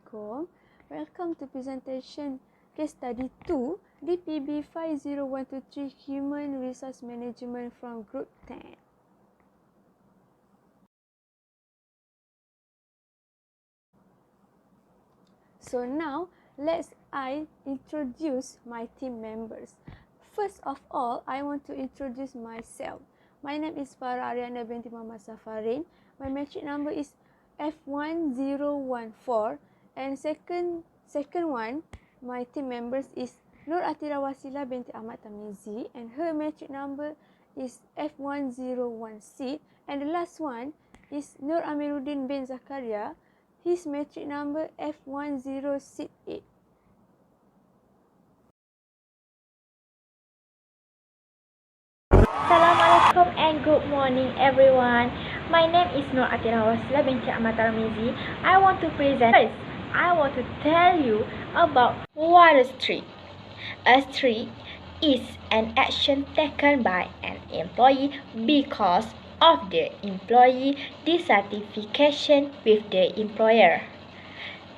Assalamualaikum. Welcome to presentation case study 2 DPB50123 Human Resource Management from Group 10. So now I introduce my team members. First of all, I want to introduce myself. My name is Farah Ariana binti Muhammad Safarin. My matric number is F1014, and second one, my team members is Nur Atira Wasila binti Ahmad Tamizi, and her matric number is F1016, and the last one is Nur Amiruddin bin Zakaria. His matric number F1068. Assalamualaikum and good morning everyone. My name is Nur Atira Wasila binti Ahmad Tamizi. I want to tell you about what a streak. A streak is an action taken by an employee because of the employee dissatisfaction with the employer.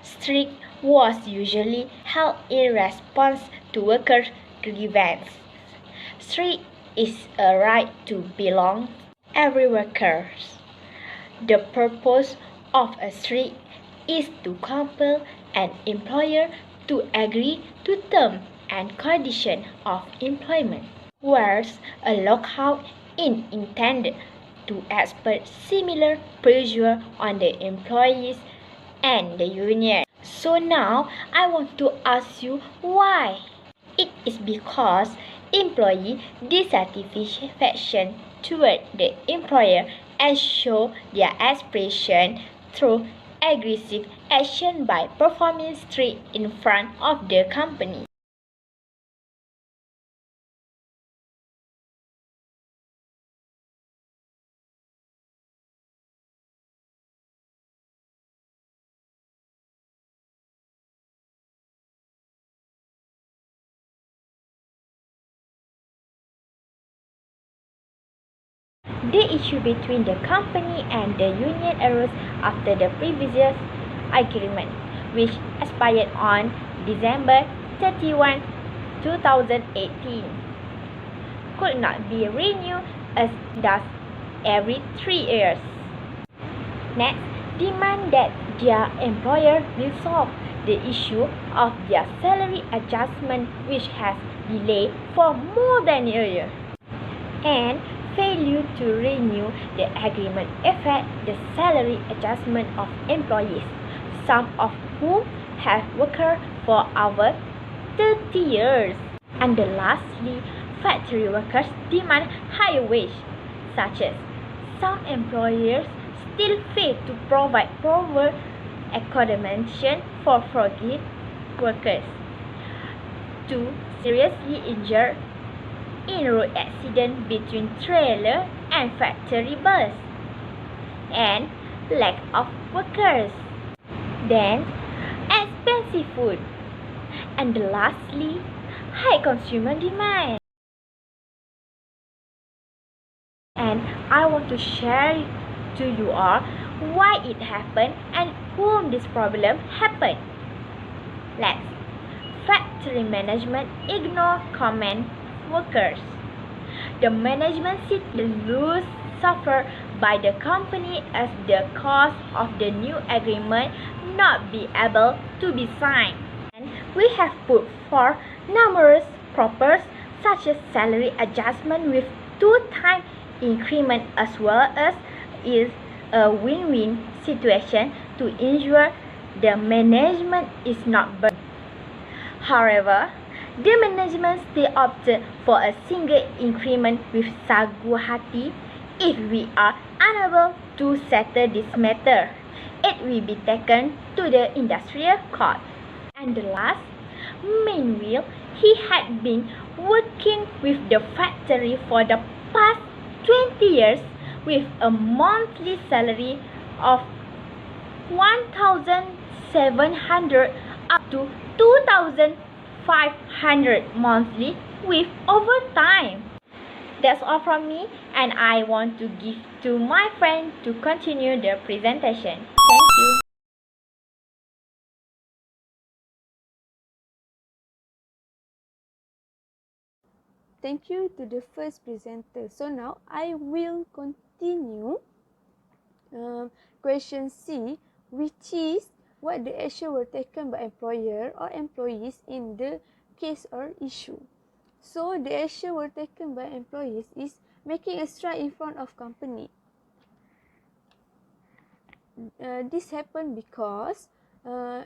Streak was usually held in response to worker grievance. Streak is a right to belong every worker. The purpose of a streak is to compel an employer to agree to terms and conditions of employment, whereas a lockout is intended to exert similar pressure on the employees and the union. So now I want to ask you why. It is because employee dissatisfaction toward the employer and show their expression through aggressive action by performing streak in front of the company. The issue between the company and the union arose after the previous agreement, which expired on December 31, 2018, could not be renewed as does every 3 years. Next, demand that their employer resolve the issue of their salary adjustment, which has delayed for more than a year. And failure to renew the agreement affect the salary adjustment of employees, some of whom have worked for over 30 years. And lastly, factory workers demand higher wage, such as some employers still fail to provide proper accommodation for foreign workers to seriously injured in road accident between trailer and factory bus, and lack of workers. Then, expensive food, and lastly, high consumer demand. And I want to share to you all why it happened and whom this problem happened. Let's. Factory management ignore comment workers. The management sees the loss suffered by the company as the cause of the new agreement not be able to be signed. And we have put forth numerous proposals such as salary adjustment with 2-time increment, as well as is a win-win situation to ensure the management is not burned. However, the management still opted for a single increment with sagu hati. If we are unable to settle this matter, it will be taken to the industrial court. And last, meanwhile, he had been working with the factory for the past 20 years with a monthly salary of 1,700 up to 2,500 monthly with overtime. That's all from me, and I want to give to my friend to continue the presentation. Thank you. thank you to the first presenter. So now I will continue question C, which is what the action were taken by employer or employees in the case or issue. So the action were taken by employees is making a strike in front of company. This happened because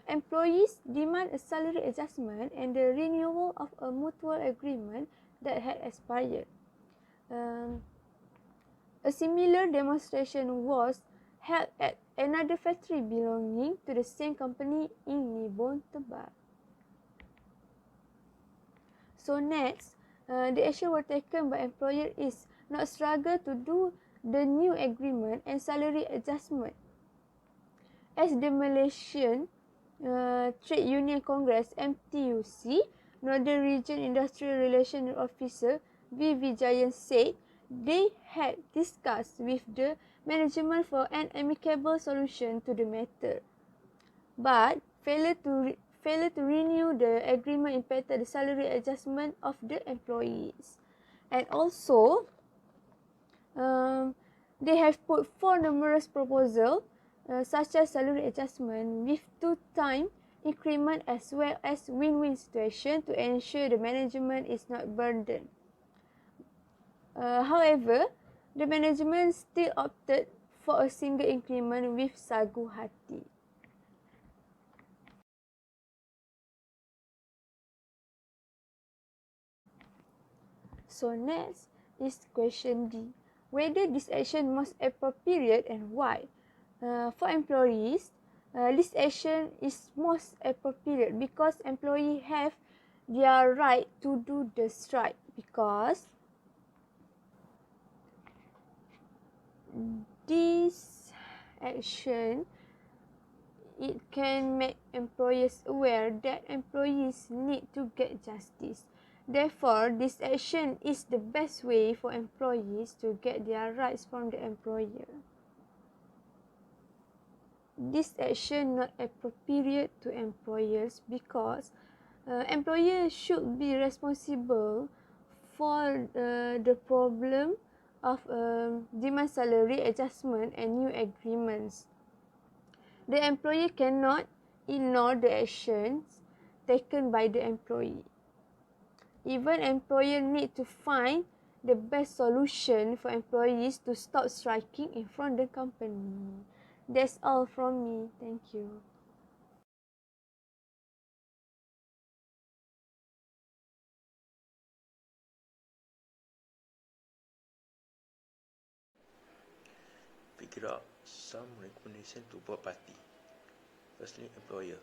employees demand a salary adjustment and the renewal of a mutual agreement that had expired. A similar demonstration was held at another factory belonging to the same company in Nibon Tebal. So next, the action were taken by employer is not struggle to do the new agreement and salary adjustment. As the Malaysian Trade Union Congress MTUC, Northern Region Industrial Relations Officer V. Vijayan said, they had discussed with the management for an amicable solution to the matter, but failure to renew the agreement impacted the salary adjustment of the employees. And also, they have put forth numerous proposals such as salary adjustment with 2-time increment as well as win-win situation to ensure the management is not burdened. However, the management still opted for a single increment with sagu hati. So next is question D. Whether this action was appropriate and why? For employees, this action is most appropriate because employees have their right to do the strike because this action it can make employers aware that employees need to get justice. Therefore, this action is the best way for employees to get their rights from the employer. This action not appropriate to employers because employers should be responsible for the problem of demand salary adjustment and new agreements. The employer cannot ignore the actions taken by the employee. Even employer need to find the best solution for employees to stop striking in front of the company. That's all from me. Thank you. Figure out some recommendation to both parties. Firstly, employer.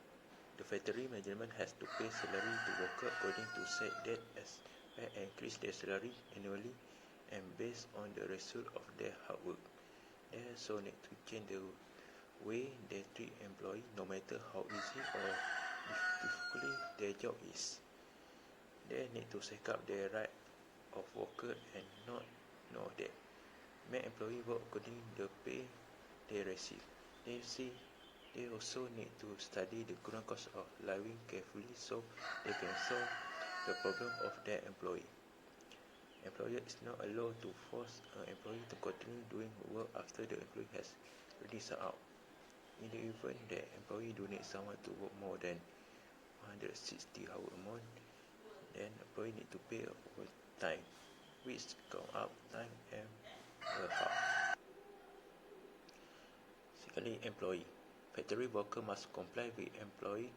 The factory management has to pay salary to worker according to set date as well as increase their salary annually and based on the result of their hard work. They also need to change the way they treat employees, no matter how easy or difficult their job is. They need to set up their right of worker and not know that make employees work according to the pay they receive. They also need to study the current cost of living carefully so they can solve the problem of their employee. Employer is not allowed to force an employee to continue doing work after the employee has already set out. In the event that employee do need someone to work more than 160 hours a month, then employee need to pay overtime, which count up time and a half. Secondly, employee. Factory worker must comply with employee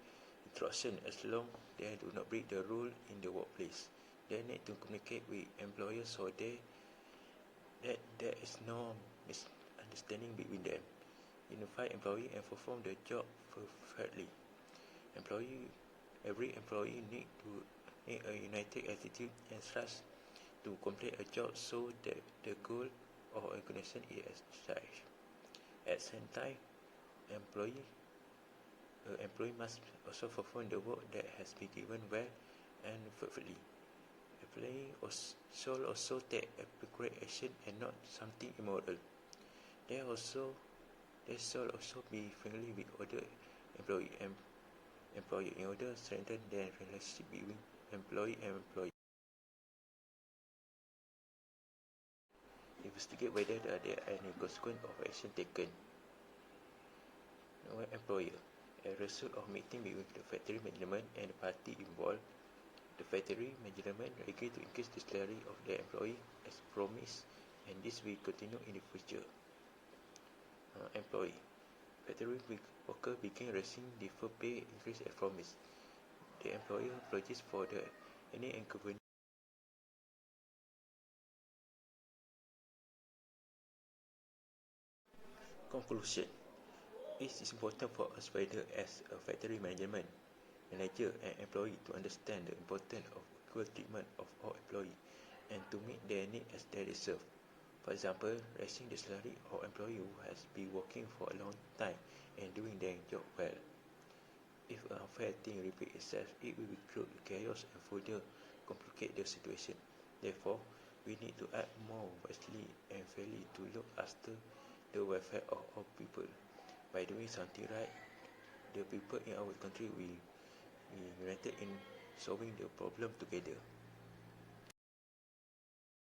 instruction as long as they do not break the rule in the workplace. They need to communicate with employers so that there is no misunderstanding between them. Unify employee and perform the job perfectly. Every employee need a united attitude and trust to complete a job so that the goal of organization is achieved. At the same time, employee must also perform the work that has been given well and perfectly. Employee should also take appropriate action and not something immoral. They should also be friendly with other employee and employer in order to strengthen their relationship between employee and employee. investigate whether there are any consequence of action taken. Number employer. As a result of meeting between the factory management and the party involved, the factory management agreed to increase the salary of their employee as promised, and this will continue in the future. Employee. Factory worker began raising the first pay increase as promised. The employer apologized for any inconvenience. Conclusion. It is important for us whether as a factory management, manager and employee to understand the importance of equal treatment of all employees and to meet their needs as they deserve. For example, raising the salary of employee who has been working for a long time and doing their job well. If an unfair thing repeats itself, it will create chaos and further complicate the situation. Therefore, we need to act more wisely and fairly to look after the welfare of all people. By doing something right, the people in our country will be united in solving the problem together.